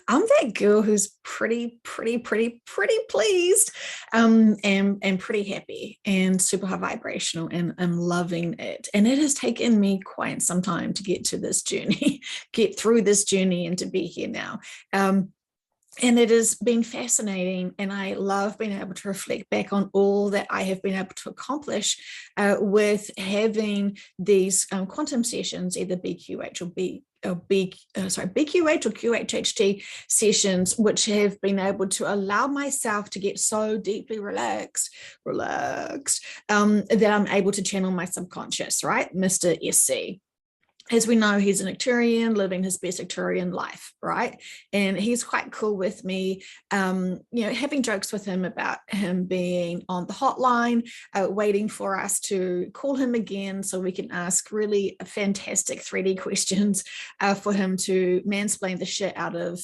I'm that girl who's pretty pleased, and pretty happy and super high vibrational, and I'm loving it. And it has taken me quite some time to get to this journey, get through this journey, and to be here now. And it has been fascinating, and I love being able to reflect back on all that I have been able to accomplish with having these quantum sessions, either BQH or BQH or QHHT sessions, which have been able to allow myself to get so deeply relaxed, that I'm able to channel my subconscious, right? Mr. SC. As we know, he's an Arcturian living his best Arcturian life, right? And he's quite cool with me, having jokes with him about him being on the hotline, waiting for us to call him again so we can ask really fantastic 3D questions for him to mansplain the shit out of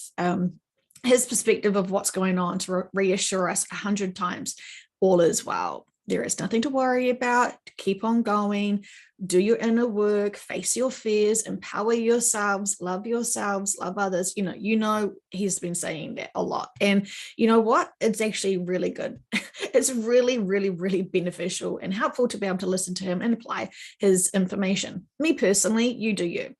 his perspective of what's going on, to reassure us 100 times all is well. There is nothing to worry about. Keep on going. Do your inner work, face your fears, empower yourselves, love others. You know, he's been saying that a lot. And you know what? It's actually really good. It's really, really, really beneficial and helpful to be able to listen to him and apply his information. Me personally, you do you.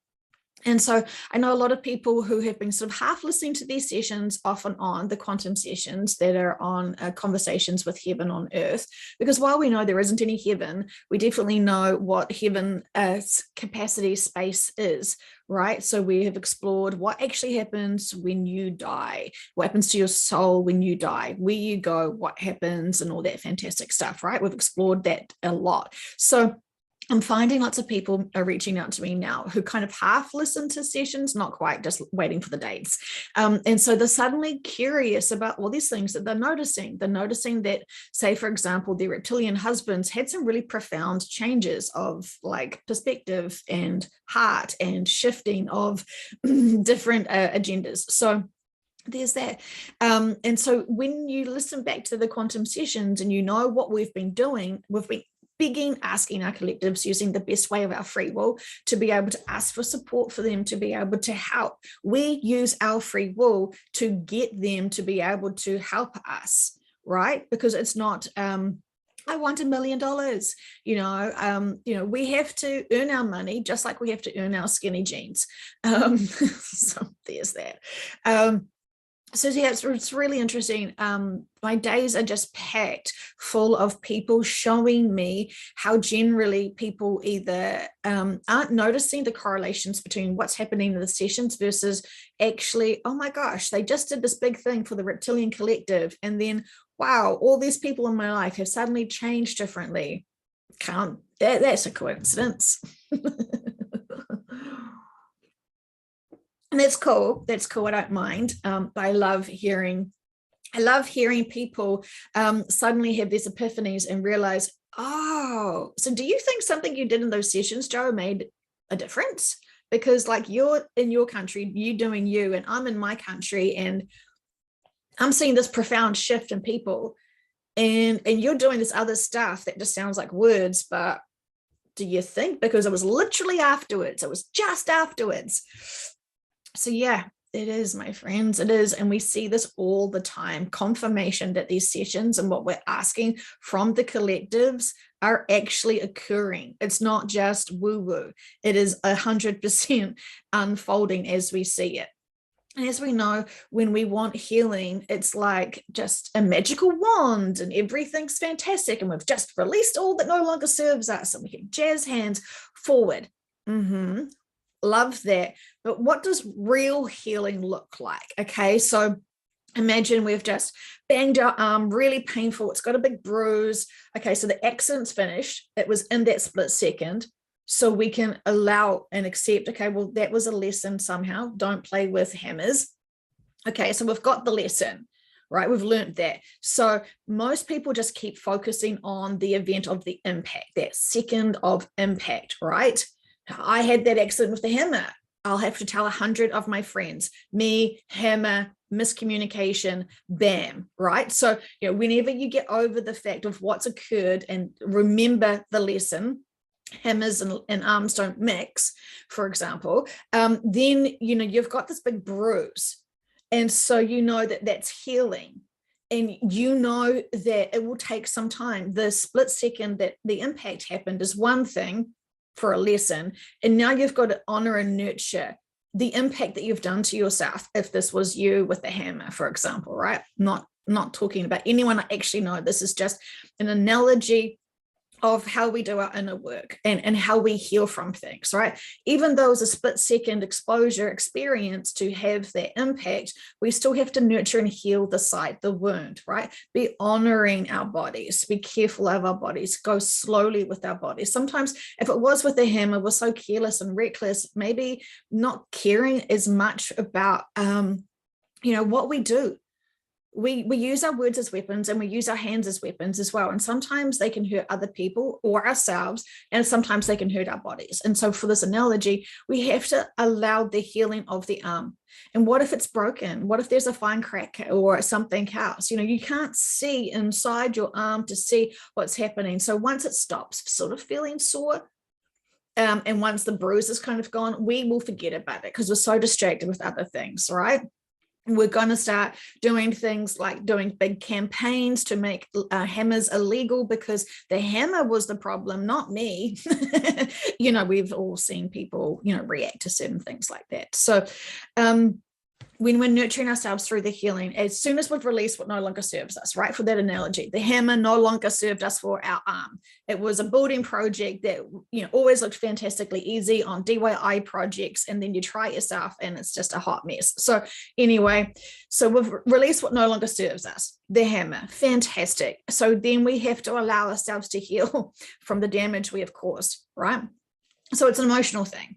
And so I know a lot of people who have been sort of half listening to these sessions off and on, the quantum sessions that are on conversations with heaven on earth, because while we know there isn't any heaven, we definitely know what heaven's capacity space is, right? So we have explored what actually happens when you die, what happens to your soul when you die, where you go, what happens, and all that fantastic stuff, right? We've explored that a lot. So I'm finding lots of people are reaching out to me now who kind of half listen to sessions, not quite, just waiting for the dates. And so they're suddenly curious about all these things that they're noticing. They're noticing that, say, for example, their reptilian husbands had some really profound changes of like perspective and heart and shifting of different agendas. So there's that. And so when you listen back to the quantum sessions and you know what we've been doing, we've been asking our collectives using the best way of our free will to be able to ask for support for them to be able to help. We use our free will to get them to be able to help us, right? Because it's not I want $1 million. We have to earn our money just like we have to earn our skinny jeans. So there's that. So yeah, it's really interesting. My days are just packed full of people showing me how generally people either aren't noticing the correlations between what's happening in the sessions versus actually, oh my gosh, they just did this big thing for the reptilian collective. And then, wow, all these people in my life have suddenly changed differently. That's a coincidence. And that's cool. That's cool. I don't mind. But I love hearing people suddenly have these epiphanies and realize, oh, so do you think something you did in those sessions, Joe, made a difference? Because like you're in your country, you doing you, and I'm in my country, and I'm seeing this profound shift in people, and you're doing this other stuff that just sounds like words, but do you think? Because it was literally afterwards. It was just afterwards. So yeah, it is, my friends, it is. And we see this all the time, confirmation that these sessions and what we're asking from the collectives are actually occurring. It's not just woo-woo. It is 100% unfolding as we see it. And as we know, when we want healing, it's like just a magical wand and everything's fantastic. And we've just released all that no longer serves us and we can jazz hands forward. Love that. But what does real healing look like? Okay, so imagine we've just banged our arm, really painful. It's got a big bruise. Okay, so the accident's finished. It was in that split second. So we can allow and accept, okay, well, that was a lesson somehow. Don't play with hammers. Okay, so we've got the lesson, right? We've learned that. So most people just keep focusing on the event of the impact, that second of impact, right? I had that accident with the hammer. I'll have to tell 100 of my friends, me, hammer, miscommunication, bam, right? So, whenever you get over the fact of what's occurred and remember the lesson, hammers and arms don't mix, for example, then, you've got this big bruise. And so you know that that's healing. And you know that it will take some time. The split second that the impact happened is one thing for a lesson. And now you've got to honor and nurture the impact that you've done to yourself. If this was you with the hammer, for example, right? Not talking about anyone I actually know. This is just an analogy of how we do our inner work and how we heal from things, right? Even though it's a split second exposure experience to have that impact, we still have to nurture and heal the site, the wound, right? Be honoring our bodies, be careful of our bodies, go slowly with our bodies. Sometimes if it was with the hammer, we're so careless and reckless, maybe not caring as much about, what we do. We use our words as weapons, and we use our hands as weapons as well. And sometimes they can hurt other people or ourselves, and sometimes they can hurt our bodies. And so for this analogy, we have to allow the healing of the arm. And what if it's broken? What if there's a fine crack or something else? You can't see inside your arm to see what's happening. So once it stops sort of feeling sore, and once the bruise is kind of gone, we will forget about it because we're so distracted with other things, right? We're going to start doing things like doing big campaigns to make hammers illegal because the hammer was the problem, not me. We've all seen people, react to certain things like that. So when we're nurturing ourselves through the healing, as soon as we've released what no longer serves us, right? For that analogy, the hammer no longer served us for our arm. It was a building project that, always looked fantastically easy on DIY projects. And then you try it yourself and it's just a hot mess. So anyway, so we've released what no longer serves us, the hammer, fantastic. So then we have to allow ourselves to heal from the damage we have caused, right? So it's an emotional thing.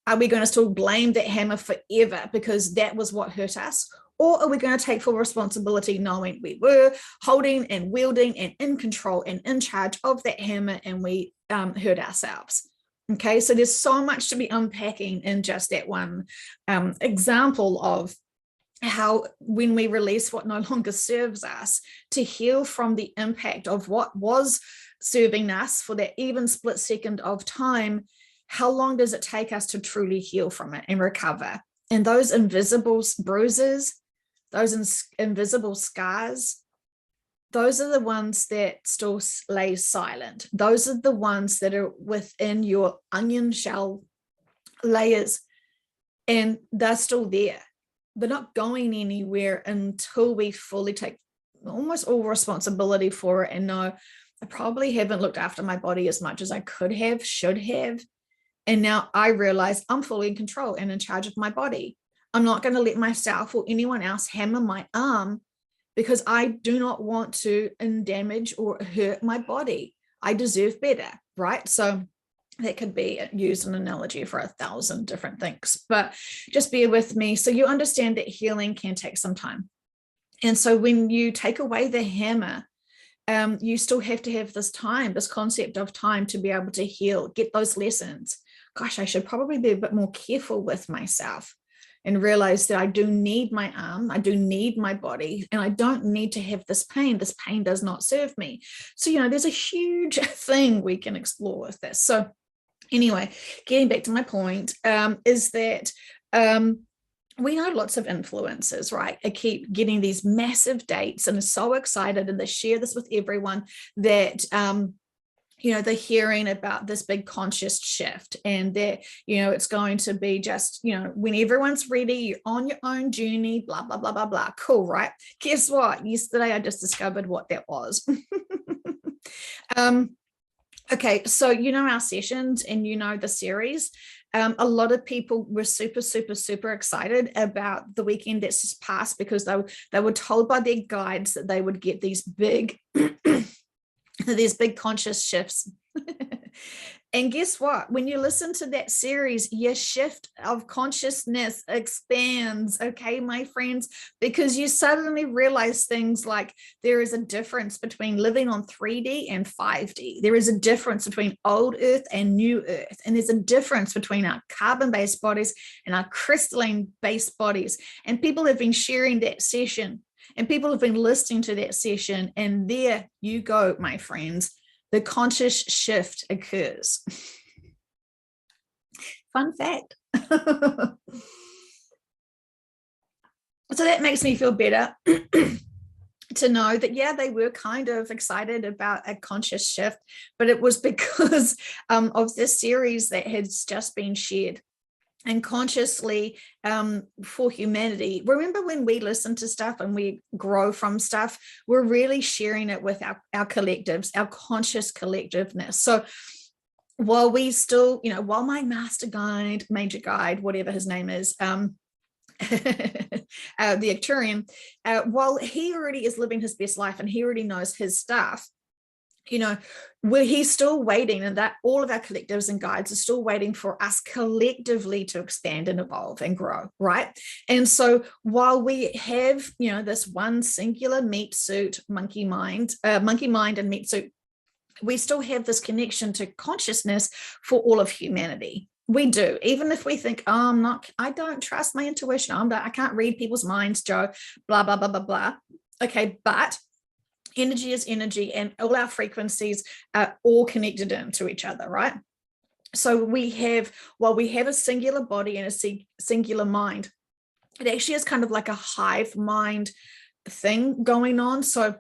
Are we going to still blame that hammer forever because that was what hurt us? Or are we going to take full responsibility knowing we were holding and wielding and in control and in charge of that hammer and we hurt ourselves? Okay, so there's so much to be unpacking in just that one example of how when we release what no longer serves us to heal from the impact of what was serving us for that even split second of time, how long does it take us to truly heal from it and recover? And those invisible bruises, those invisible scars, those are the ones that still lay silent. Those are the ones that are within your onion shell layers, and they're still there. They're not going anywhere until we fully take almost all responsibility for it and know, I probably haven't looked after my body as much as I could have, should have. And now I realize I'm fully in control and in charge of my body. I'm not going to let myself or anyone else hammer my arm because I do not want to damage or hurt my body. I deserve better, right? So that could be used an analogy for 1,000 different things, but just bear with me. So you understand that healing can take some time. And so when you take away the hammer, you still have to have this time, this concept of time to be able to heal, get those lessons. Gosh, I should probably be a bit more careful with myself and realize that I do need my arm, I do need my body, and I don't need to have this pain. This pain does not serve me. So, there's a huge thing we can explore with this. So anyway, getting back to my point, is that we know lots of influencers, right? I keep getting these massive dates and are so excited, and they share this with everyone that they're hearing about this big conscious shift, and that, it's going to be just, when everyone's ready, you're on your own journey, blah, blah, blah, blah, blah. Cool, right? Guess what? Yesterday, I just discovered what that was. Okay, so our sessions and the series. A lot of people were super, super, super excited about the weekend that's just passed because they were told by their guides that they would get these big conscious shifts. And guess what? When you listen to that series, your shift of consciousness expands, okay, my friends, because you suddenly realize things like there is a difference between living on 3D and 5D. There is a difference between old Earth and new Earth. And there's a difference between our carbon-based bodies and our crystalline-based bodies. And people have been sharing that session, and people have been listening to that session, and there you go, my friends. The conscious shift occurs. Fun fact. So that makes me feel better to know that, yeah, they were kind of excited about a conscious shift, but it was because of this series that has just been shared. And consciously, for humanity, remember when we listen to stuff and we grow from stuff, we're really sharing it with our collectives, our conscious collectiveness. So while we still, while my master guide, major guide, whatever his name is, the Acturian, while he already is living his best life and he already knows his stuff, he's still waiting, and that all of our collectives and guides are still waiting for us collectively to expand and evolve and grow, right? And so while we have, this one singular meat suit, monkey mind and meat suit, we still have this connection to consciousness for all of humanity. We do, even if we think, I don't trust my intuition. I can't read people's minds, Joe, blah, blah, blah, blah, blah. Okay, but energy is energy, and all our frequencies are all connected into each other, right? So while we have a singular body and a singular mind, it actually is kind of like a hive mind thing going on. So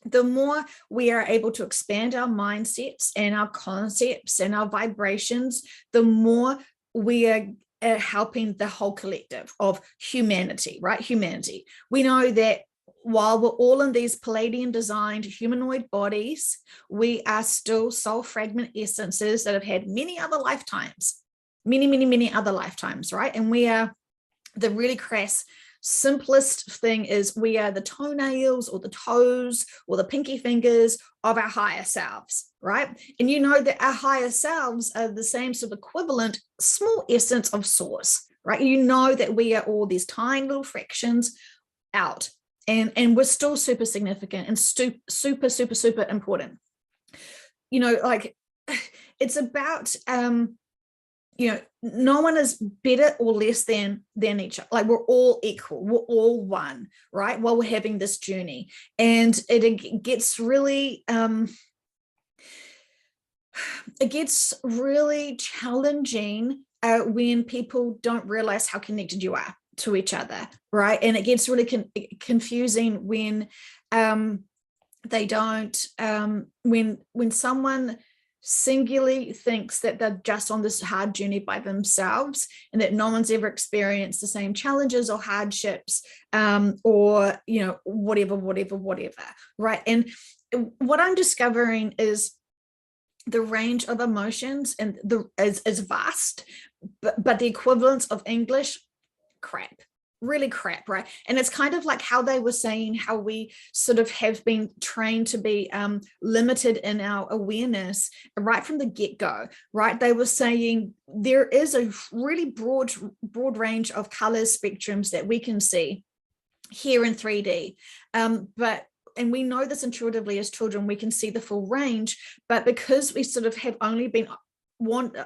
the more we are able to expand our mindsets and our concepts and our vibrations, the more we are helping the whole collective of humanity, right? Humanity. We know that while we're all in these Palladian designed humanoid bodies, we are still soul fragment essences that have had many other lifetimes, many other lifetimes, right? And we are the really crass, simplest thing is we are the toenails or the toes or the pinky fingers of our higher selves, right? And you know that our higher selves are the same sort of equivalent small essence of source, right? You know that we are all these tiny little fractions out, and we're still super significant and super important. Like it's about no one is better or less than each other. Like we're all equal, we're all one, right? While we're having this journey, and it gets really challenging when people don't realize how connected you are to each other, right? And it gets really confusing when they don't when someone singularly thinks that they're just on this hard journey by themselves and that no one's ever experienced the same challenges or hardships, or whatever, right? And what I'm discovering is the range of emotions and is vast, but the equivalence of English, crap, really crap, right? And it's kind of like how they were saying how we sort of have been trained to be limited in our awareness right from the get-go, right? They were saying there is a really broad range of colors spectrums that we can see here in 3D, and we know this intuitively as children, we can see the full range, but because we sort of have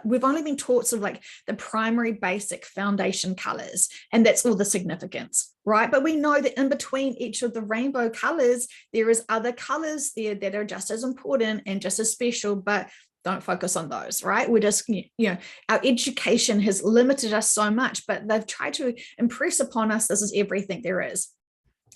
we've only been taught sort of like the primary basic foundation colors, and that's all the significance, right? But we know that in between each of the rainbow colors, there is other colors there that are just as important and just as special, but don't focus on those, right? We're just, our education has limited us so much, but they've tried to impress upon us this is everything there is.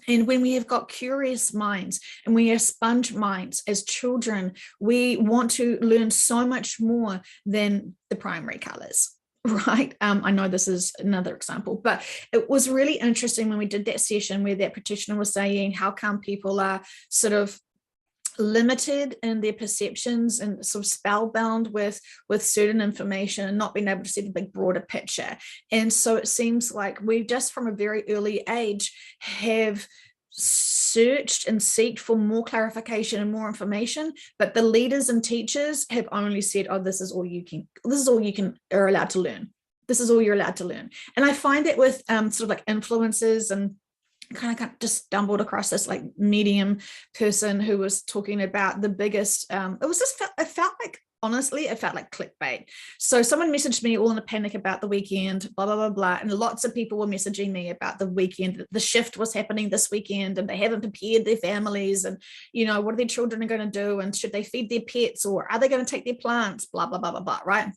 And when we have got curious minds and we are sponge minds as children, we want to learn so much more than the primary colors, right? I know this is another example, but it was really interesting when we did that session where that practitioner was saying, how come people are sort of limited in their perceptions and sort of spellbound with certain information and not being able to see the big broader picture. And so it seems like we just from a very early age have searched and seeked for more clarification and more information, but the leaders and teachers have only said, this is all you are allowed to learn. This is all you're allowed to learn. And I find that with sort of like influencers, and kind of just stumbled across this like medium person who was talking about the biggest, it felt like clickbait. So someone messaged me all in a panic about the weekend, blah, blah, blah, blah. And lots of people were messaging me about the weekend. The shift was happening this weekend and they haven't prepared their families, and, what are their children going to do? And should they feed their pets, or are they going to take their plants? Blah, blah, blah, blah, blah, right?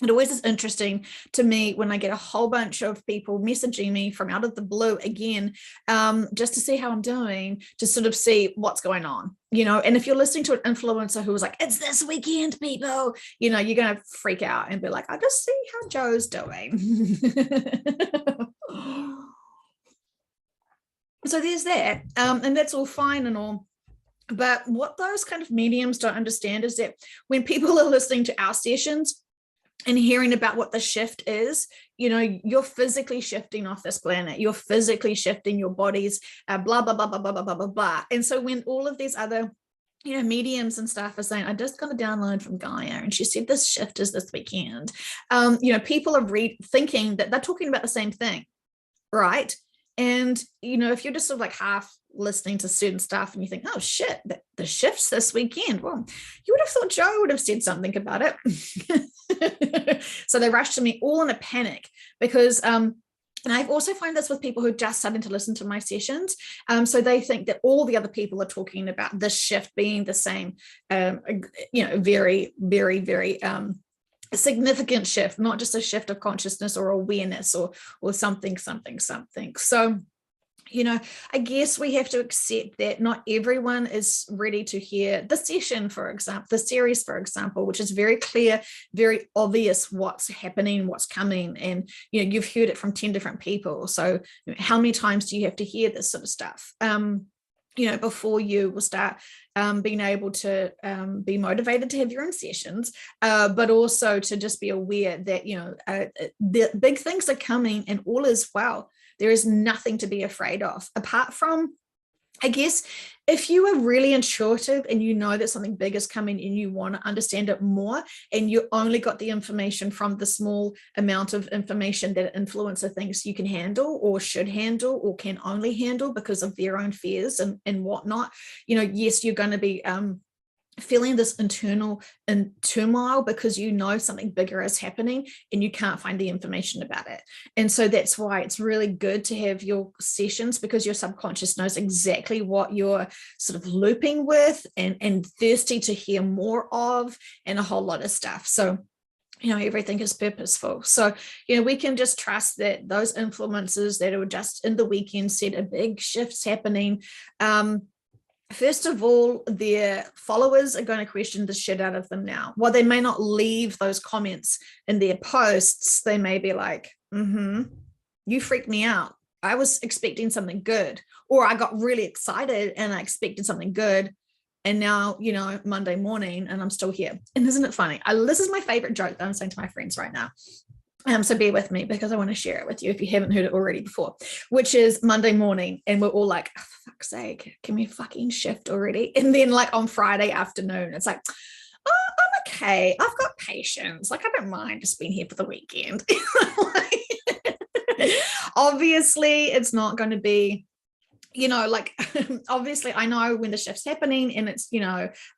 it always is interesting to me when I get a whole bunch of people messaging me from out of the blue again, just to see how I'm doing, to sort of see what's going on, and if you're listening to an influencer who was like, it's this weekend, people, you're going to freak out and be like, I just see how Joe's doing. So there's that, and that's all fine and all. But what those kind of mediums don't understand is that when people are listening to our sessions and hearing about what the shift is, you're physically shifting off this planet. You're physically shifting your bodies, blah, blah, blah, blah, blah, blah, blah, blah, blah. And so when all of these other, mediums and stuff are saying, I just got a download from Gaia, and she said this shift is this weekend, people are thinking that they're talking about the same thing, right? And, if you're just sort of like half listening to certain stuff and you think, oh shit, the shift's this weekend, well, you would have thought Joe would have said something about it. So they rushed to me all in a panic because, and I've also find this with people who are just starting to listen to my sessions. So they think that all the other people are talking about this shift being the same, very, very, very, a significant shift, not just a shift of consciousness or awareness or something. So, I guess we have to accept that not everyone is ready to hear the session, for example, the series, for example, which is very clear, very obvious what's happening, what's coming. And, you've heard it from 10 different people. So how many times do you have to hear this sort of stuff? Before you will start being able to be motivated to have your own sessions, but also to just be aware that, the big things are coming and all is well. There is nothing to be afraid of, apart from, I guess, if you are really intuitive and you know that something big is coming and you want to understand it more, and you only got the information from the small amount of information that an influencer thinks you can handle or should handle or can only handle because of their own fears and whatnot, yes, you're going to be feeling this internal turmoil because something bigger is happening and you can't find the information about it. And so that's why it's really good to have your sessions, because your subconscious knows exactly what you're sort of looping with and thirsty to hear more of, and a whole lot of stuff. So everything is purposeful. So, we can just trust that those influences that are just in the weekend said a big shift's happening. First of all, their followers are going to question the shit out of them now. While they may not leave those comments in their posts, they may be like, you freaked me out. I was expecting something good, or I got really excited and I expected something good. And now, Monday morning and I'm still here. And isn't it funny? This is my favorite joke that I'm saying to my friends right now. So bear with me because I want to share it with you if you haven't heard it already before, which is Monday morning and we're all like, oh, for fuck's sake, can we fucking shift already? And then like on Friday afternoon, it's like, oh, I'm okay. I've got patience. Like, I don't mind just being here for the weekend. Obviously, it's not going to be, obviously I know when the shift's happening and it's,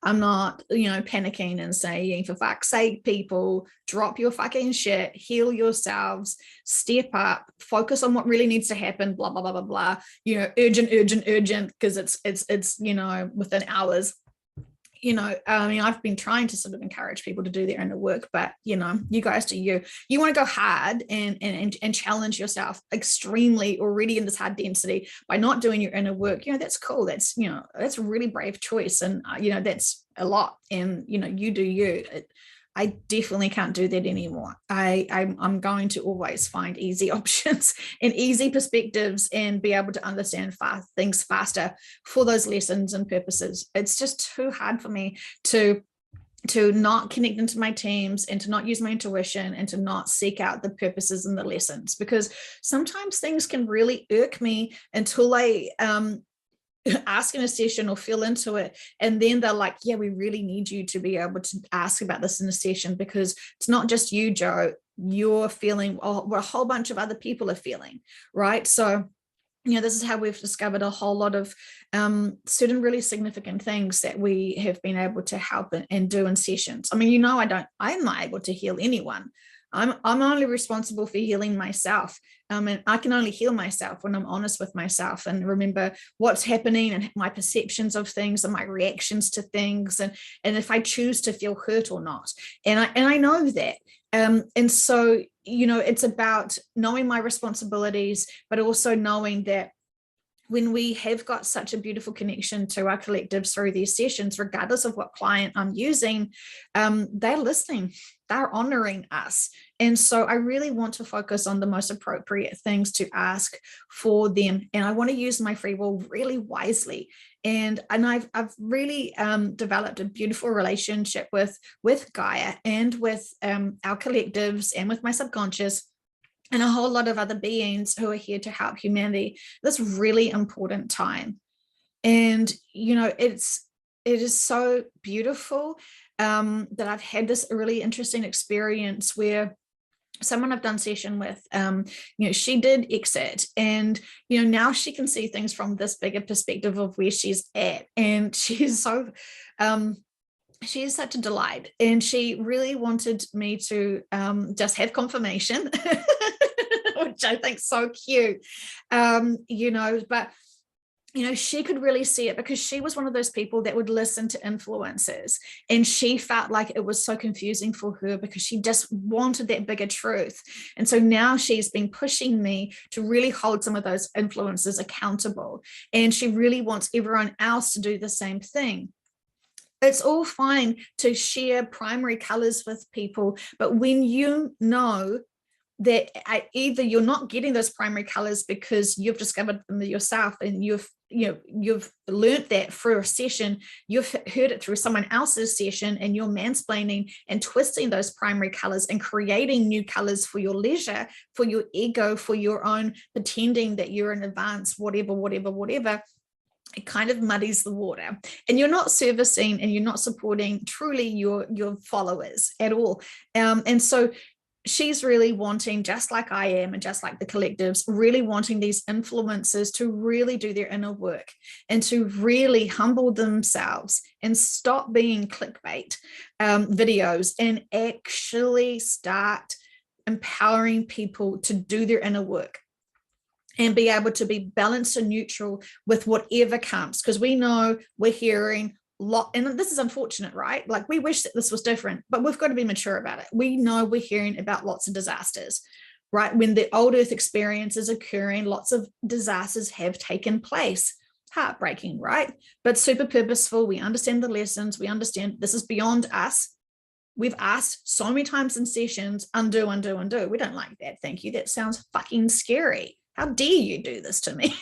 I'm not, panicking and saying, for fuck's sake, people, drop your fucking shit, heal yourselves, step up, focus on what really needs to happen, blah, blah, blah, blah, blah, urgent, because it's, within hours. I've been trying to sort of encourage people to do their inner work, but you guys do you want to go hard and challenge yourself extremely already in this hard density by not doing your inner work. That's cool. That's, that's a really brave choice. And, that's a lot. And, you do you. I definitely can't do that anymore. I'm going to always find easy options and easy perspectives and be able to understand things faster for those lessons and purposes. It's just too hard for me to not connect into my teams and to not use my intuition and to not seek out the purposes and the lessons, because sometimes things can really irk me until I ask in a session or feel into it, and then they're like, yeah, we really need you to be able to ask about this in a session, because it's not just you, Joe, you're feeling what a whole bunch of other people are feeling, right? So this is how we've discovered a whole lot of certain really significant things that we have been able to help and do in sessions. I mean, I'm not able to heal anyone. I'm only responsible for healing myself. And I can only heal myself when I'm honest with myself and remember what's happening and my perceptions of things and my reactions to things, and if I choose to feel hurt or not. And I know that. And so, you know, it's about knowing my responsibilities, but also knowing that when we have got such a beautiful connection to our collectives through these sessions, regardless of what client I'm using, they're listening, they're honoring us. And so I really want to focus on the most appropriate things to ask for them. And I want to use my free will really wisely. And I've really developed a beautiful relationship with Gaia and with our collectives and with my subconscious and a whole lot of other beings who are here to help humanity this really important time. And, you know, it is so beautiful that I've had this really interesting experience where someone I've done session with, you know, she did exit, and, you know, now she can see things from this bigger perspective of where she's at. And she's so, she is such a delight. And she really wanted me to just have confirmation, which I think so cute, you know, but, you know, she could really see it because she was one of those people that would listen to influencers, and she felt like it was so confusing for her because she just wanted that bigger truth. And so now she's been pushing me to really hold some of those influencers accountable, and she really wants everyone else to do the same thing. It's all fine to share primary colors with people, but when you know that either you're not getting those primary colors because you've discovered them yourself and you've learned that through a session, you've heard it through someone else's session, and you're mansplaining and twisting those primary colors and creating new colors for your leisure, for your ego, for your own pretending that you're in advance, whatever, it kind of muddies the water, and you're not servicing and you're not supporting truly your followers at all. And so she's really wanting, just like I am and just like the collectives, really wanting these influencers to really do their inner work and to really humble themselves and stop being clickbait videos and actually start empowering people to do their inner work and be able to be balanced and neutral with whatever comes. Because we know we're hearing and this is unfortunate, right? Like, we wish that this was different, but we've got to be mature about it. We know we're hearing about lots of disasters, right? When the old earth experience is occurring, lots of disasters have taken place. Heartbreaking, right? But super purposeful. We understand the lessons. We understand this is beyond us. We've asked so many times in sessions, undo. We don't like that. Thank you. That sounds fucking scary. How dare you do this to me?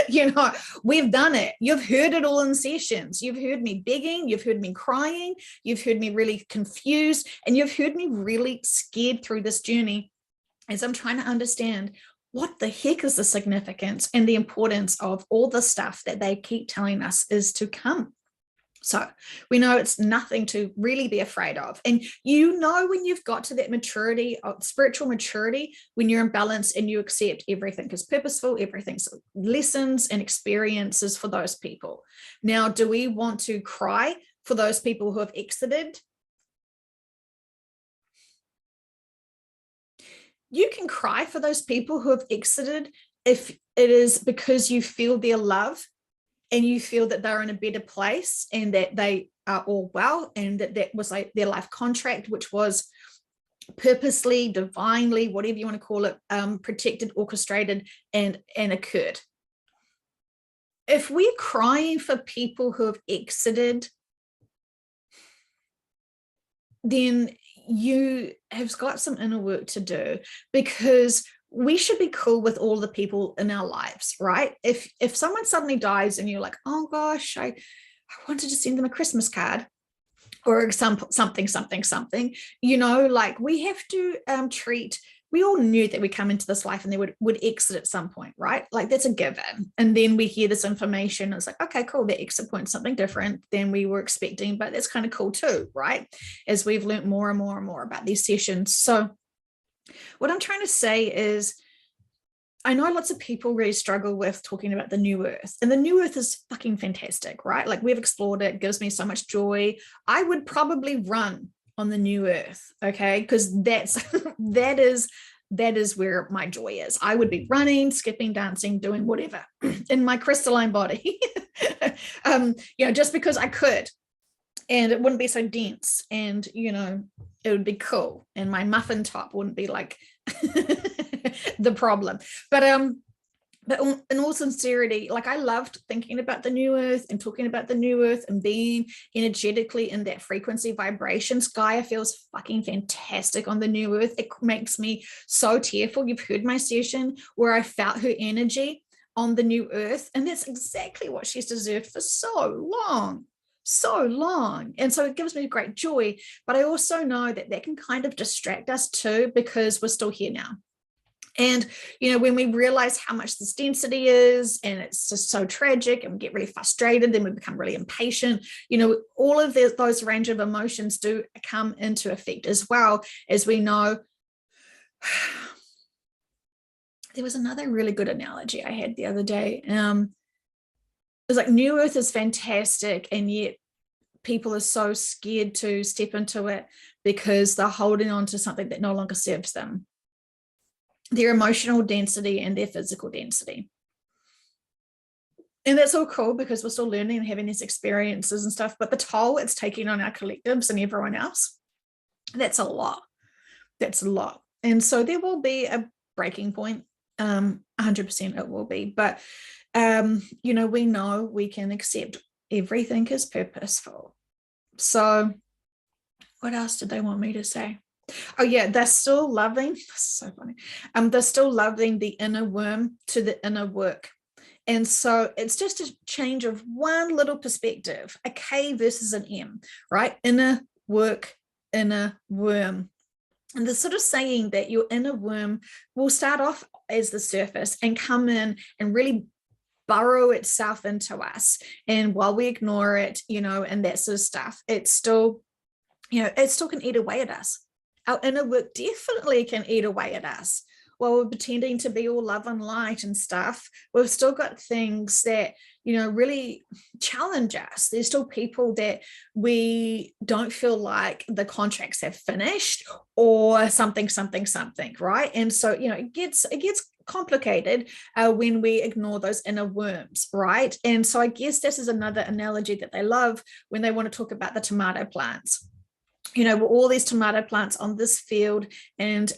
You know, we've done it. You've heard it all in sessions. You've heard me begging. You've heard me crying. You've heard me really confused. And you've heard me really scared through this journey as I'm trying to understand what the heck is the significance and the importance of all the stuff that they keep telling us is to come. So we know it's nothing to really be afraid of. And you know, when you've got to that maturity, spiritual maturity, when you're in balance and you accept everything is purposeful, everything's lessons and experiences for those people. Now, do we want to cry for those people who have exited? You can cry for those people who have exited if it is because you feel their love and you feel that they're in a better place and that they are all well, and that was like their life contract, which was purposely, divinely, whatever you want to call it, protected, orchestrated, and occurred. If we're crying for people who have exited, then you have got some inner work to do, because we should be cool with all the people in our lives, right? If someone suddenly dies and you're like, oh gosh, I wanted to send them a Christmas card or something, you know, like, we have to treat, we all knew that we come into this life and they would exit at some point, right? Like, that's a given. And then we hear this information. It's like, okay, cool. The exit point's something different than we were expecting, but that's kind of cool too, right? As we've learned more and more about these sessions. So what I'm trying to say is, I know lots of people really struggle with talking about the new earth, and the new earth is fucking fantastic, right? Like, we've explored it, gives me so much joy. I would probably run on the new earth, okay? Because that is where my joy is. I would be running, skipping, dancing, doing whatever in my crystalline body, just because I could, and it wouldn't be so dense, and it would be cool, and my muffin top wouldn't be like the problem. But in all sincerity, like, I loved thinking about the new earth and talking about the new earth and being energetically in that frequency vibration. Gaia feels fucking fantastic on the new earth. It makes me so tearful. You've heard my session where I felt her energy on the new earth, and that's exactly what she's deserved for so long. And so it gives me great joy. But I also know that can kind of distract us too, because we're still here now. And, when we realize how much this density is, and it's just so tragic, and we get really frustrated, then we become really impatient, all of those range of emotions do come into effect, as well as we know. There was another really good analogy I had the other day. It was like, new earth is fantastic, and yet people are so scared to step into it because they're holding on to something that no longer serves them. Their emotional density and their physical density. And that's all cool, because we're still learning and having these experiences and stuff, but the toll it's taking on our collectives and everyone else, that's a lot. And so there will be a breaking point. 100% it will be. But, we know we can accept everything is purposeful. So what else did they want me to say? Oh yeah, they're still loving, so funny. They're still loving the inner worm to the inner work. And so it's just a change of one little perspective, a K versus an M, right? Inner work, inner worm. And the sort of saying that your inner worm will start off as the surface and come in and really burrow itself into us. And while we ignore it, and that sort of stuff, it still can eat away at us. Our inner work definitely can eat away at us. While we're pretending to be all love and light and stuff, we've still got things that, really challenge us. There's still people that we don't feel like the contracts have finished, or something, right? And so, it gets complicated when we ignore those inner worms, right? And so I guess this is another analogy that they love when they want to talk about the tomato plants. All these tomato plants on this field, and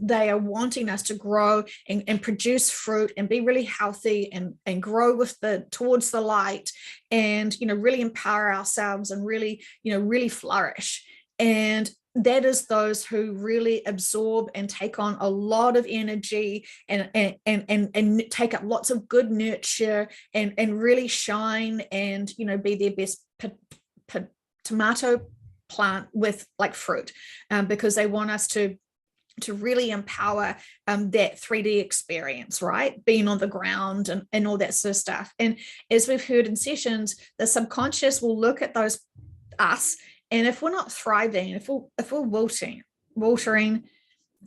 they are wanting us to grow and produce fruit and be really healthy and grow towards the light, and really empower ourselves and really flourish. And that is those who really absorb and take on a lot of energy and take up lots of good nurture and really shine and be their best tomato plant with like fruit, because they want us to really empower that 3D experience, right? Being on the ground and all that sort of stuff. And as we've heard in sessions, the subconscious will look at us, and if we're not thriving, if we're wilting,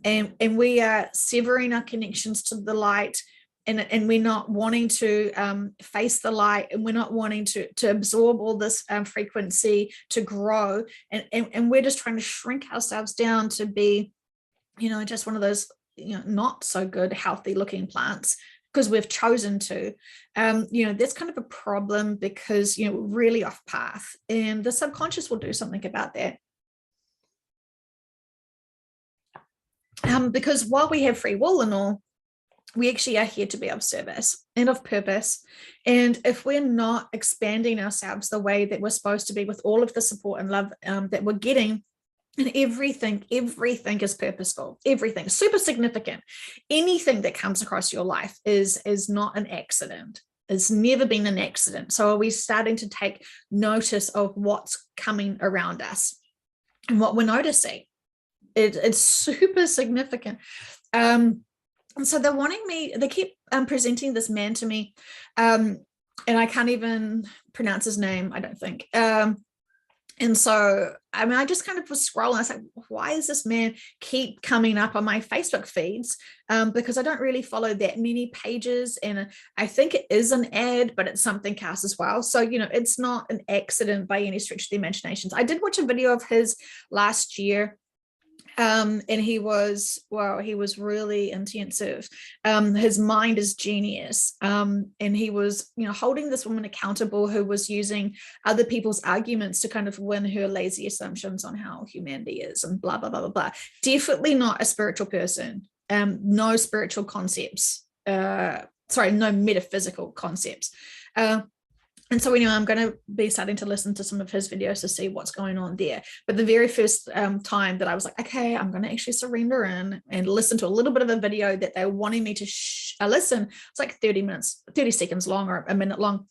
and we are severing our connections to the light, and we're not wanting to face the light, and we're not wanting to absorb all this frequency to grow, and we're just trying to shrink ourselves down to be, just one of those, not so good, healthy looking plants, because we've chosen to, that's kind of a problem, because, we're really off path, and the subconscious will do something about that. Because while we have free will and all, we actually are here to be of service and of purpose. And if we're not expanding ourselves the way that we're supposed to be, with all of the support and love that we're getting, and everything is purposeful, everything super significant. Anything that comes across your life is not an accident. It's never been an accident. So are we starting to take notice of what's coming around us and what we're noticing? It's super significant. And so they keep presenting this man to me, and I can't even pronounce his name, I don't think. And so, I mean, I just kind of was scrolling. I was like, why does this man keep coming up on my Facebook feeds? Because I don't really follow that many pages. And I think it is an ad, but it's something else as well. So, you know, it's not an accident by any stretch of the imaginations. I did watch a video of his last year. And he was, wow, he was really intensive. His mind is genius. And he was, you know, holding this woman accountable who was using other people's arguments to kind of win her lazy assumptions on how humanity is and blah, blah, blah, blah, blah. Definitely not a spiritual person. No spiritual concepts. Sorry, no metaphysical concepts. And so, I'm going to be starting to listen to some of his videos to see what's going on there. But the very first time that I was like, okay, I'm going to actually surrender in and listen to a little bit of a video that they were wanting me to listen. It's like 30 minutes, 30 seconds long or a minute long.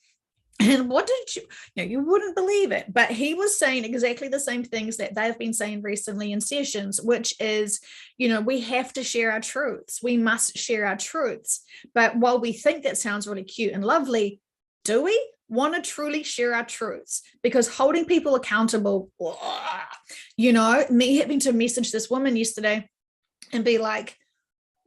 And what did you wouldn't believe it, but he was saying exactly the same things that they've been saying recently in sessions, which is, we have to share our truths. We must share our truths. But while we think that sounds really cute and lovely, do we want to truly share our truths? Because holding people accountable, me having to message this woman yesterday and be like,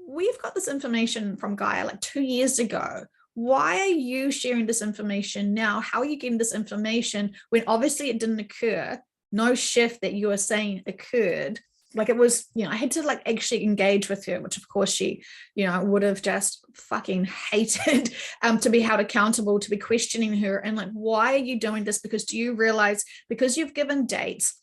we've got this information from Gaia like 2 years ago. Why are you sharing this information now? How are you getting this information when obviously it didn't occur? No shift that you are saying occurred. Like it was, I had to like actually engage with her, which of course she, would have just fucking hated to be held accountable, to be questioning her and like, why are you doing this? Because do you realize, because you've given dates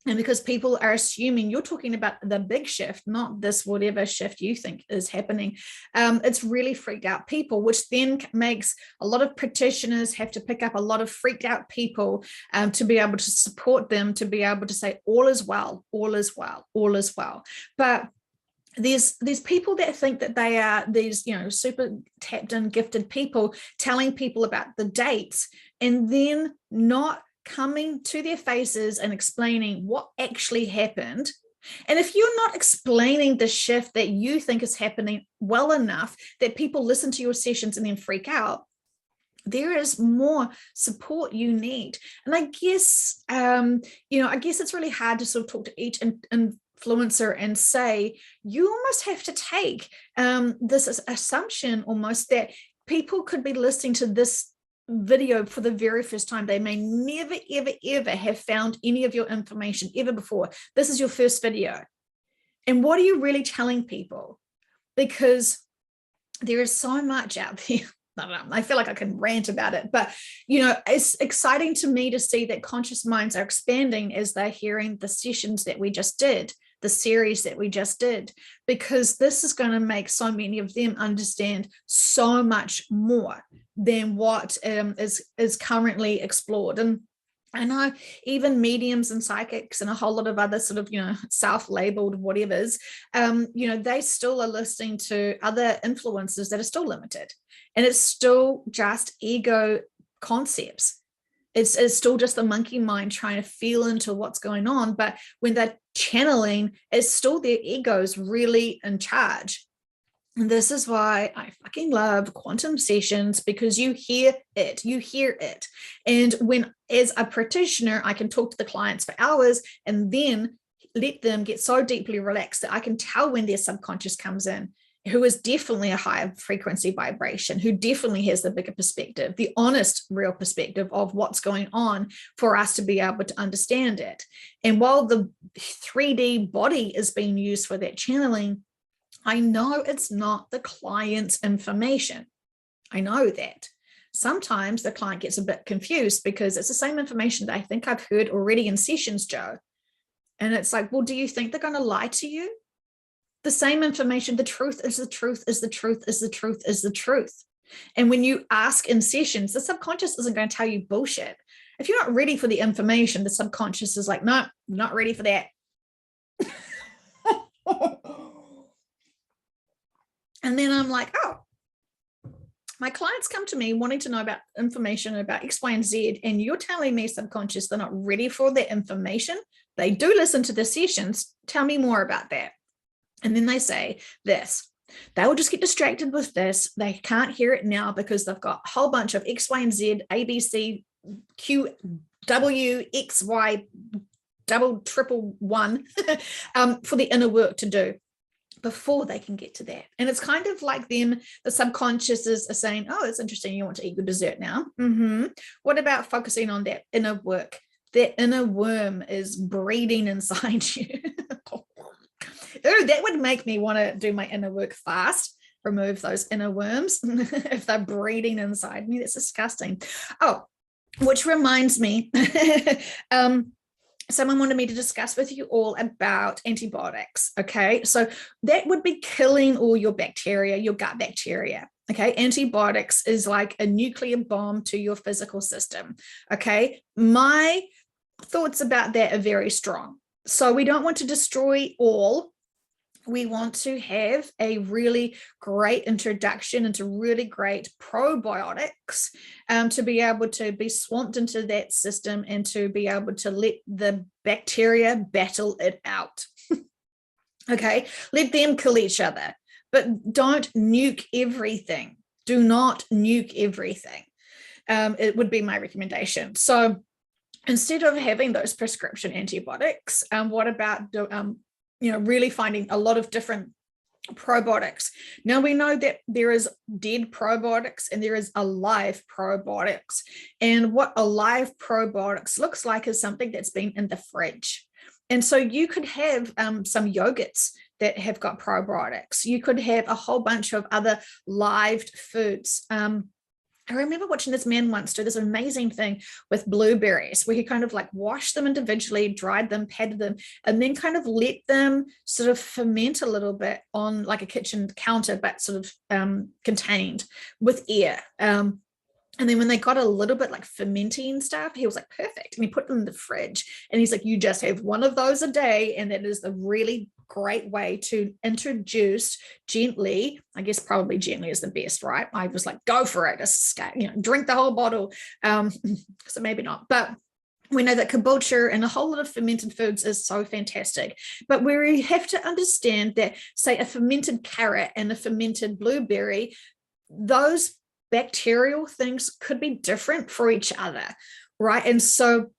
and because people are assuming you're talking about the big shift, not this whatever shift you think is happening, it's really freaked out people, which then makes a lot of practitioners have to pick up a lot of freaked out people to be able to support them, to be able to say all is well, all is well, all is well. But there's people that think that they are these, super tapped in, gifted people telling people about the dates and then not coming to their faces and explaining what actually happened. And if you're not explaining the shift that you think is happening well enough that people listen to your sessions and then freak out, there is more support you need. And I guess, I guess it's really hard to sort of talk to each influencer and say, you almost have to take this assumption almost that people could be listening to this video for the very first time. They may never, ever, ever have found any of your information ever before. This is your first video. And what are you really telling people? Because there is so much out there. I feel like I can rant about it, but it's exciting to me to see that conscious minds are expanding as they're hearing the sessions that we just did, the series that we just did, because this is going to make so many of them understand so much more than what is currently explored. And I know even mediums and psychics and a whole lot of other sort of, self-labeled whatevers, they still are listening to other influences that are still limited. And it's still just ego concepts. It's still just the monkey mind trying to feel into what's going on. But when they're channeling, it's still their egos really in charge. And this is why I fucking love quantum sessions, because you hear it. And when, as a practitioner, I can talk to the clients for hours and then let them get so deeply relaxed that I can tell when their subconscious comes in, who is definitely a higher frequency vibration, who definitely has the bigger perspective, the honest, real perspective of what's going on for us to be able to understand it. And while the 3D body is being used for that channeling, I know it's not the client's information. I know that. Sometimes the client gets a bit confused because it's the same information that I think I've heard already in sessions, Joe. And it's like, well, do you think they're going to lie to you? The same information, the truth is the truth is the truth is the truth is the truth. And when you ask in sessions, the subconscious isn't going to tell you bullshit. If you're not ready for the information, the subconscious is like, no, I'm not ready for that. And then I'm like, oh, my clients come to me wanting to know about information about X, Y, and Z, and you're telling me subconscious they're not ready for that information. They do listen to the sessions. Tell me more about that. And then they say this. They will just get distracted with this. They can't hear it now because they've got a whole bunch of X, Y, and Z, A, B, C, Q, W, X, Y, double, triple one for the inner work to do before they can get to that. And it's kind of like them, the subconscious are saying, oh, it's interesting, you want to eat your dessert now. What about focusing on that inner work? That inner worm is breeding inside you. Ooh, that would make me want to do my inner work fast, remove those inner worms if they're breeding inside me. That's disgusting. Oh, which reminds me, someone wanted me to discuss with you all about antibiotics. Okay, so that would be killing all your bacteria, your gut bacteria. Okay, antibiotics is like a nuclear bomb to your physical system. Okay, my thoughts about that are very strong. So we don't want to destroy all. We want to have a really great introduction into really great probiotics to be able to be swamped into that system and to be able to let the bacteria battle it out. Okay, let them kill each other, but don't nuke everything. Do not nuke everything. It would be my recommendation. So instead of having those prescription antibiotics, what about really finding a lot of different probiotics? Now we know that there is dead probiotics and there is alive probiotics. And what alive probiotics looks like is something that's been in the fridge. And so you could have some yogurts that have got probiotics. You could have a whole bunch of other live foods. I remember watching this man once do this amazing thing with blueberries where he kind of like washed them individually, dried them, patted them, and then kind of let them sort of ferment a little bit on like a kitchen counter, but sort of contained with air. And then when they got a little bit like fermenting stuff, he was like, perfect. And he put them in the fridge. And he's like, you just have one of those a day. And that is a really great way to introduce gently. I guess probably gently is the best, right? I was like, go for it. Drink the whole bottle. So maybe not. But we know that kombucha and a whole lot of fermented foods is so fantastic. But we have to understand that, say, a fermented carrot and a fermented blueberry, those bacterial things could be different for each other, right? And so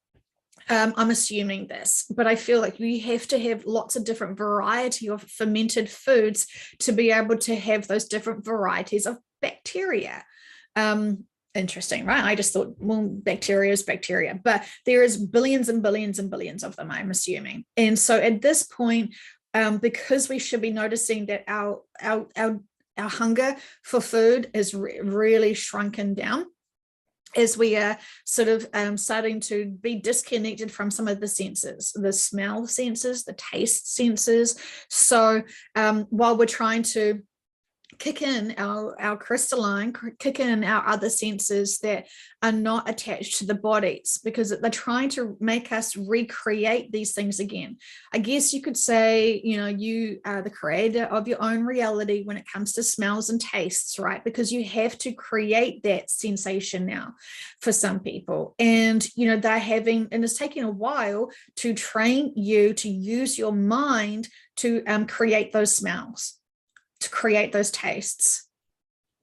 I'm assuming this, but I feel like you have to have lots of different variety of fermented foods to be able to have those different varieties of bacteria. Interesting, right? I just thought, well, bacteria is bacteria, but there is billions and billions and billions of them, I'm assuming. And so at this point, because we should be noticing that our hunger for food is really shrunken down as we are sort of starting to be disconnected from some of the senses, the smell senses, the taste senses. So while we're trying to kick in our crystalline, kick in our other senses that are not attached to the bodies, because they're trying to make us recreate these things again. I guess you could say, you are the creator of your own reality when it comes to smells and tastes, right? Because you have to create that sensation now for some people. And, and it's taking a while to train you to use your mind to create those smells, to create those tastes.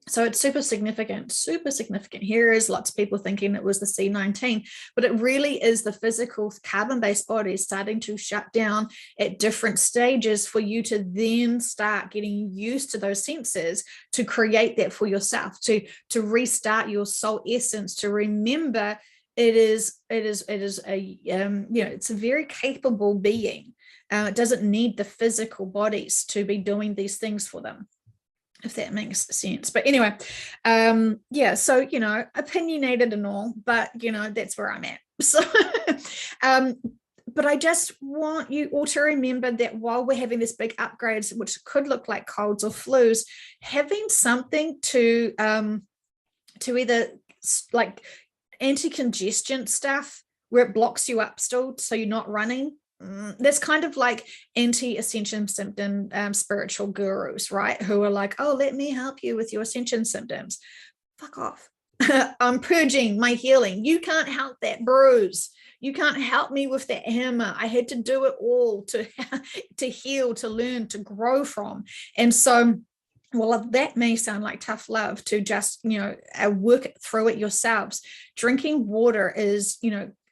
So it's super significant, super significant. Here is lots of people thinking it was the C19, but it really is the physical carbon-based body starting to shut down at different stages for you to then start getting used to those senses, to create that for yourself, to restart your soul essence, to remember it's a very capable being. It doesn't need the physical bodies to be doing these things for them, if that makes sense. But anyway, so, opinionated and all, but, that's where I'm at. So, but I just want you all to remember that while we're having this big upgrades, which could look like colds or flus, having something to either like anti-congestion stuff where it blocks you up still, so you're not running. That's kind of like anti-ascension symptom spiritual gurus, right? Who are like, oh, let me help you with your ascension symptoms. Fuck off. I'm purging my healing. You can't help that bruise. You can't help me with that hammer. I had to do it all to heal, to learn, to grow from. And so, well, that may sound like tough love to just, work through it yourselves. Drinking water is,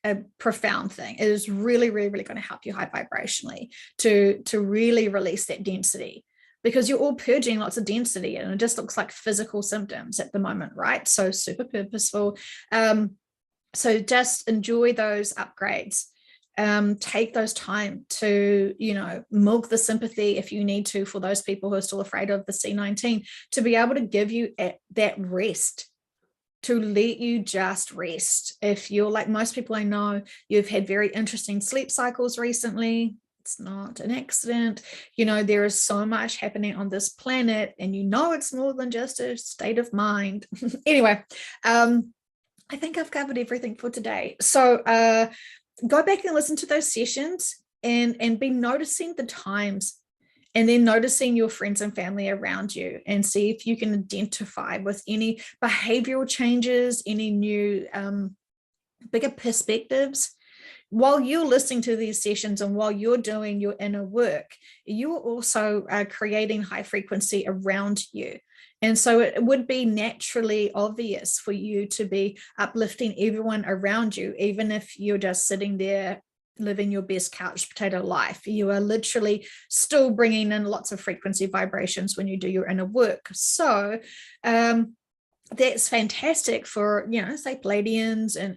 a profound thing. It is really, really, really going to help you high vibrationally to really release that density, because you're all purging lots of density and it just looks like physical symptoms at the moment, right? So super purposeful. So just enjoy those upgrades. Take those time to, milk the sympathy if you need to, for those people who are still afraid of the C19, to be able to give you that rest, to let you just rest. If you're like most people I know, you've had very interesting sleep cycles recently. It's not an accident. There is so much happening on this planet, and it's more than just a state of mind. Anyway, I think I've covered everything for today. So go back and listen to those sessions and be noticing the times, and then noticing your friends and family around you, and see if you can identify with any behavioral changes, any new bigger perspectives. While you're listening to these sessions and while you're doing your inner work, you're also creating high frequency around you. And so it would be naturally obvious for you to be uplifting everyone around you, even if you're just sitting there living your best couch potato life. You are literally still bringing in lots of frequency vibrations when you do your inner work. So that's fantastic for, say Pleiadians and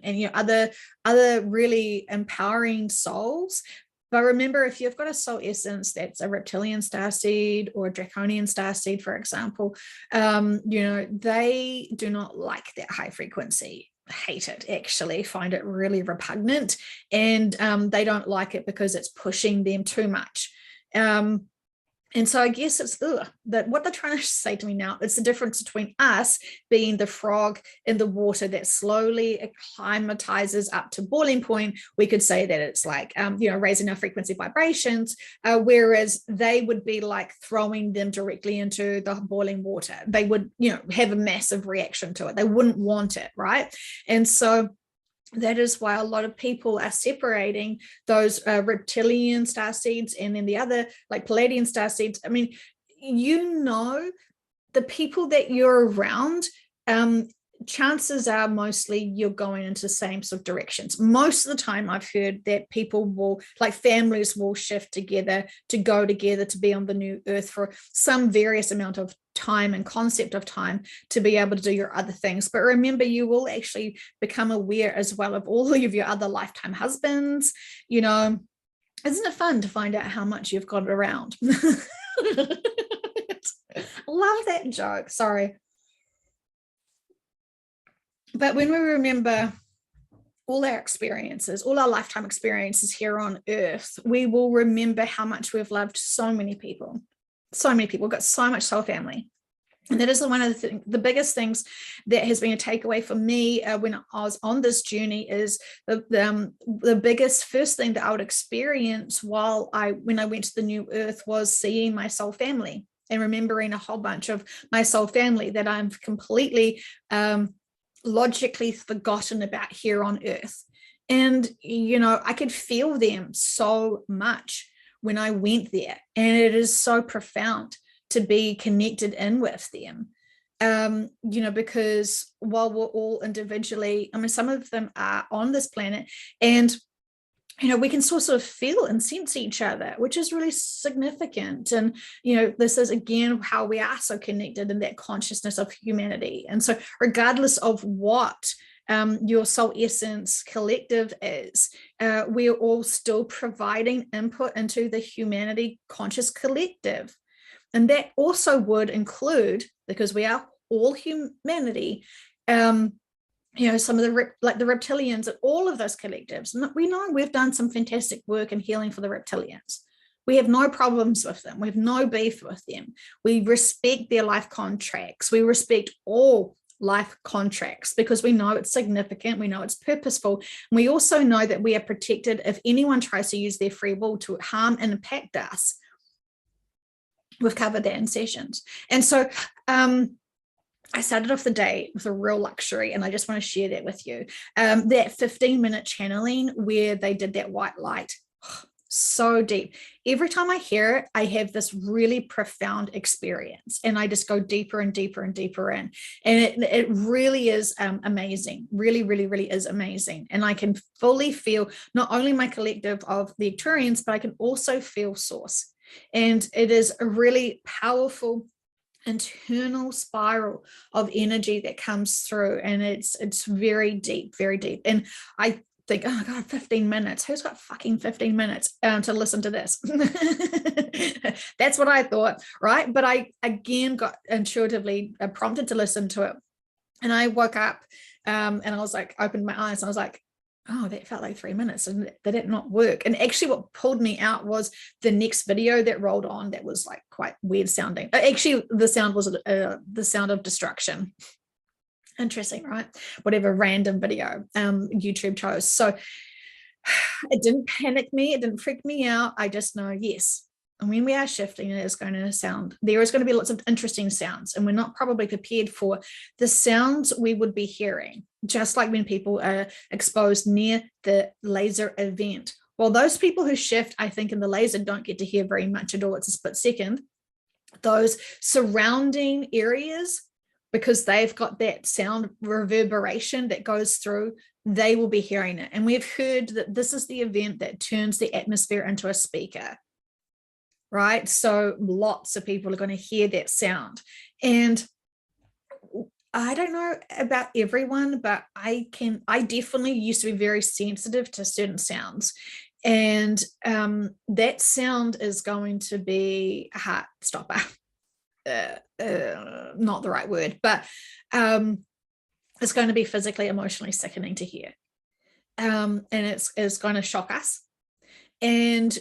other really empowering souls. But remember, if you've got a soul essence that's a reptilian starseed or a draconian starseed, for example, they do not like that high frequency. Hate it, actually, find it really repugnant, and they don't like it because it's pushing them too much. And so I guess it's that what they're trying to say to me now, it's the difference between us being the frog in the water that slowly acclimatizes up to boiling point. We could say that it's like, raising our frequency vibrations, whereas they would be like throwing them directly into the boiling water. They would, have a massive reaction to it. They wouldn't want it, right? And so that is why a lot of people are separating those reptilian starseeds and then the other, like Pleiadian starseeds. I mean, the people that you're around, chances are mostly you're going into the same sort of directions. Most of the time I've heard that people will, like families will shift together, to go together, to be on the new earth for some various amount of time and concept of time, to be able to do your other things. But remember, you will actually become aware as well of all of your other lifetime husbands. Isn't it fun to find out how much you've got around? Love that joke. Sorry. But when we remember all our experiences, all our lifetime experiences here on earth, we will remember how much we've loved so many people. We've got so much soul family. And that is one of the biggest things that has been a takeaway for me when I was on this journey, is the biggest first thing that I would experience when I went to the new earth was seeing my soul family and remembering a whole bunch of my soul family that I'm completely logically forgotten about here on earth. And, I could feel them so much when I went there. And it is so profound to be connected in with them, because while we're all individually, some of them are on this planet, and we can sort of feel and sense each other, which is really significant. And, this is again how we are so connected in that consciousness of humanity. And so regardless of what your soul essence collective is, we're all still providing input into the humanity conscious collective. And that also would include, because we are all humanity, some of the reptilians and all of those collectives. We know we've done some fantastic work in healing for the reptilians. We have no problems with them. We have no beef with them. We respect their life contracts. We respect all life contracts because we know it's significant. We know it's purposeful. And we also know that we are protected if anyone tries to use their free will to harm and impact us. We've covered that in sessions. And so I started off the day with a real luxury, and I just want to share that with you. That 15-minute channeling where they did that white light. so deep. Every time I hear it, I have this really profound experience, and I just go deeper and deeper and deeper in. And it really is amazing. Really, really, really is amazing. And I can fully feel not only my collective of the Arcturians, but I can also feel source. And it is a really powerful internal spiral of energy that comes through, and it's very deep, very deep. And I think, oh God, 15 minutes. Who's got fucking 15 minutes to listen to this? That's what I thought, right? But I again got intuitively prompted to listen to it. And I woke up and I was like, opened my eyes and I was like, oh, that felt like 3 minutes, and that did not work. And actually what pulled me out was the next video that rolled on that was like quite weird sounding. Actually, the sound was the sound of destruction. Interesting, right? Whatever random video YouTube chose. So it didn't panic me. It didn't freak me out. I just know, yes, and when we are shifting, it is going to sound, there is going to be lots of interesting sounds, and we're not probably prepared for the sounds we would be hearing, just like when people are exposed near the laser event. Well, those people who shift, I think, in the laser don't get to hear very much at all. It's a split second. Those surrounding areas, because they've got that sound reverberation that goes through, they will be hearing it. And we've heard that this is the event that turns the atmosphere into a speaker, right? So lots of people are going to hear that sound. And I don't know about everyone, but I definitely used to be very sensitive to certain sounds. And that sound is going to be a heart stopper. Not the right word, but it's going to be physically, emotionally sickening to hear. And it's going to shock us. And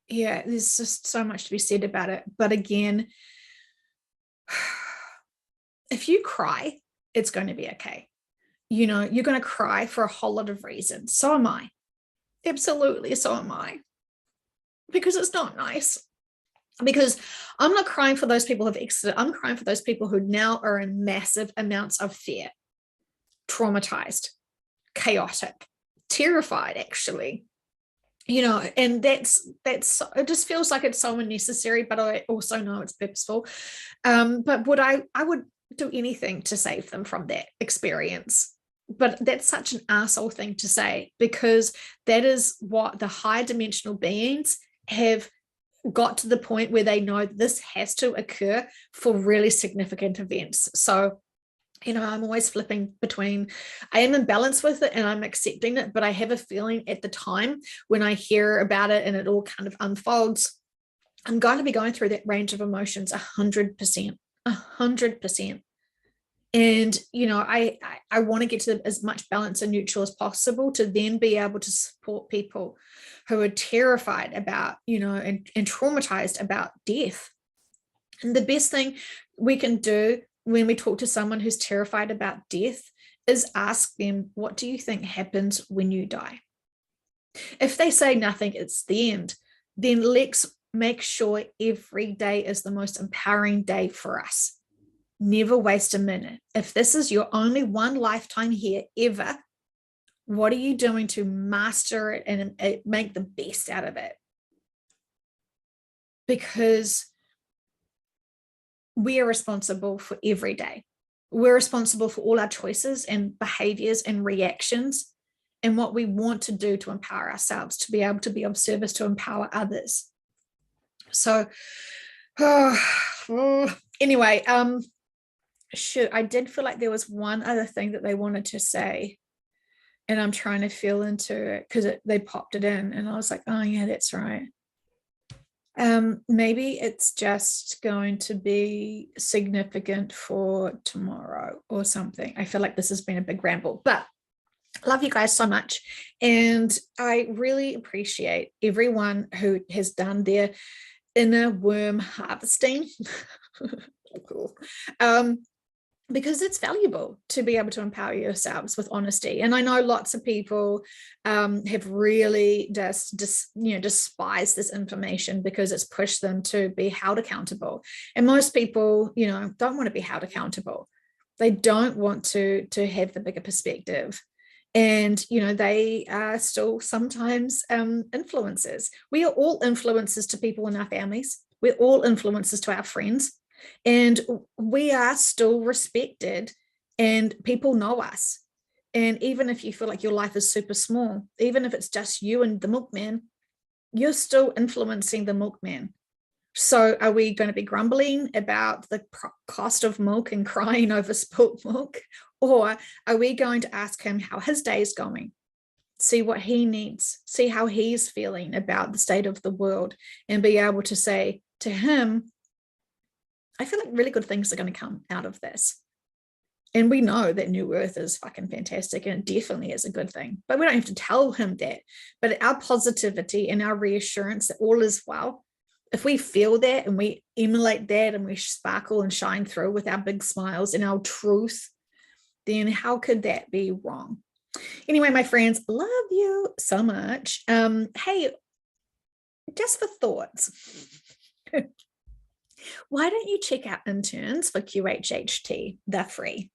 yeah, there's just so much to be said about it. But again, if you cry, it's going to be okay. You know, you're going to cry for a whole lot of reasons. So am I. Absolutely, so am I. Because it's not nice. Because I'm not crying for those people who have exited. I'm crying for those people who now are in massive amounts of fear, traumatized, chaotic, terrified, actually. You know, and that's it just feels like it's so unnecessary, but I also know it's purposeful. But I would do anything to save them from that experience. But that's such an arsehole thing to say, because that is what the higher dimensional beings have got to the point where they know this has to occur for really significant events. So, you know, I'm always flipping between, I am in balance with it and I'm accepting it, but I have a feeling at the time when I hear about it and it all kind of unfolds, I'm going to be going through that range of emotions 100%. And, you know, I want to get to as much balance and neutral as possible to then be able to support people who are terrified about, you know, and traumatized about death. And the best thing we can do when we talk to someone who's terrified about death is ask them, what do you think happens when you die? If they say nothing, it's the end, then let's make sure every day is the most empowering day for us. Never waste a minute. If this is your only one lifetime here ever, what are you doing to master it and make the best out of it? Because we are responsible for every day. We're responsible for all our choices and behaviors and reactions and what we want to do to empower ourselves, to be able to be of service, to empower others. So anyway, I did feel like there was one other thing that they wanted to say, and I'm trying to feel into it because they popped it in and I was like, oh yeah, that's right. Maybe it's just going to be significant for tomorrow or something. I feel like this has been a big ramble, but I love you guys so much. And I really appreciate everyone who has done their inner worm harvesting. Cool. Because it's valuable to be able to empower yourselves with honesty. And I know lots of people have really despised this information because it's pushed them to be held accountable. And most people, you know, don't want to be held accountable. They don't want to have the bigger perspective. And, you know, they are still sometimes influencers. We are all influencers to people in our families. We're all influencers to our friends. And we are still respected and people know us. And even if you feel like your life is super small, even if it's just you and the milkman, you're still influencing the milkman. So are we going to be grumbling about the cost of milk and crying over spilt milk? Or are we going to ask him how his day is going? See what he needs, see how he's feeling about the state of the world, and be able to say to him, I feel like really good things are going to come out of this. And we know that New Earth is fucking fantastic, and it definitely is a good thing. But we don't have to tell him that. But our positivity and our reassurance that all is well, if we feel that and we emulate that and we sparkle and shine through with our big smiles and our truth, then how could that be wrong? Anyway, my friends, love you so much. Hey, just for thoughts. Why don't you check out interns for QHHT? They're free.